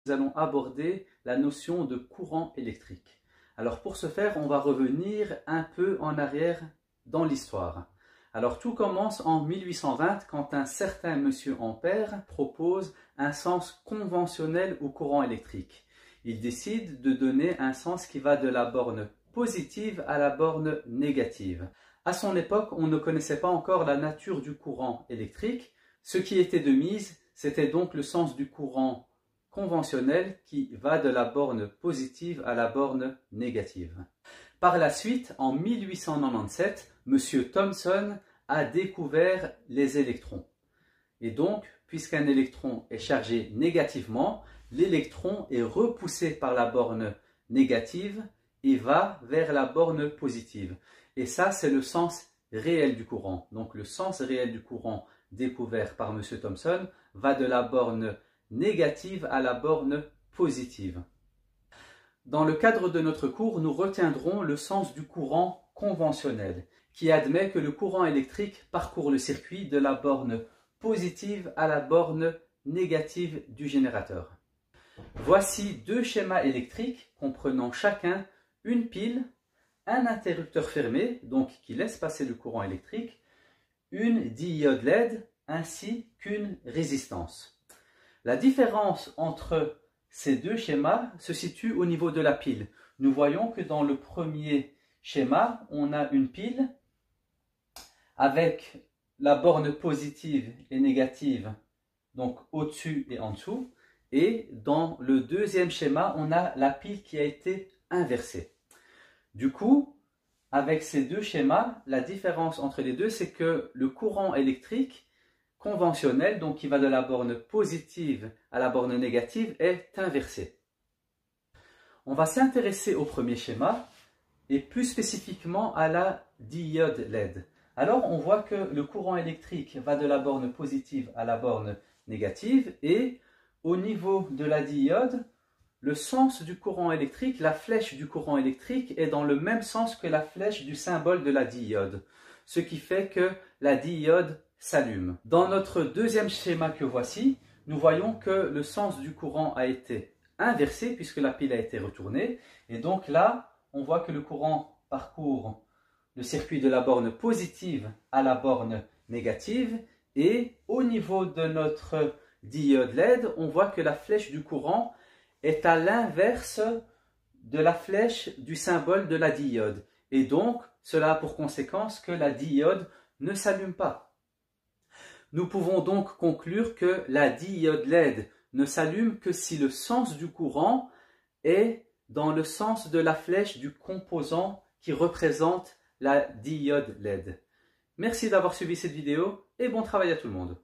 nous allons aborder la notion de courant électrique. Alors pour ce faire, on va revenir un peu en arrière dans l'histoire. Alors tout commence en 1820 quand un certain monsieur Ampère propose un sens conventionnel au courant électrique. Il décide de donner un sens qui va de la borne positive à la borne négative. À son époque, on ne connaissait pas encore la nature du courant électrique. Ce qui était de mise, c'était donc le sens du courant conventionnel qui va de la borne positive à la borne négative. Par la suite, en 1897, M. Thomson a découvert les électrons. Et donc, puisqu'un électron est chargé négativement, l'électron est repoussé par la borne négative et va vers la borne positive. Et ça, c'est le sens réel du courant. Donc, le sens réel du courant découvert par M. Thomson va de la borne négative à la borne positive. Dans le cadre de notre cours, nous retiendrons le sens du courant conventionnel, qui admet que le courant électrique parcourt le circuit de la borne positive à la borne négative du générateur. Voici deux schémas électriques comprenant chacun une pile, un interrupteur fermé, donc qui laisse passer le courant électrique, une diode LED ainsi qu'une résistance. La différence entre ces deux schémas se situe au niveau de la pile. Nous voyons que dans le premier schéma, on a une pile avec la borne positive et négative, donc au-dessus et en dessous. Et dans le deuxième schéma, on a la pile qui a été inversée. Du coup, avec ces deux schémas, la différence entre les deux, c'est que le courant électrique conventionnel, donc qui va de la borne positive à la borne négative, est inversé. On va s'intéresser au premier schéma et plus spécifiquement à la diode LED. Alors on voit que le courant électrique va de la borne positive à la borne négative et au niveau de la diode, le sens du courant électrique, la flèche du courant électrique est dans le même sens que la flèche du symbole de la diode, ce qui fait que la diode s'allume. Dans notre deuxième schéma que voici, nous voyons que le sens du courant a été inversé puisque la pile a été retournée. Et donc là, on voit que le courant parcourt le circuit de la borne positive à la borne négative. Et au niveau de notre diode LED, on voit que la flèche du courant est à l'inverse de la flèche du symbole de la diode. Et donc, cela a pour conséquence que la diode ne s'allume pas. Nous pouvons donc conclure que la diode LED ne s'allume que si le sens du courant est dans le sens de la flèche du composant qui représente la diode LED. Merci d'avoir suivi cette vidéo et bon travail à tout le monde.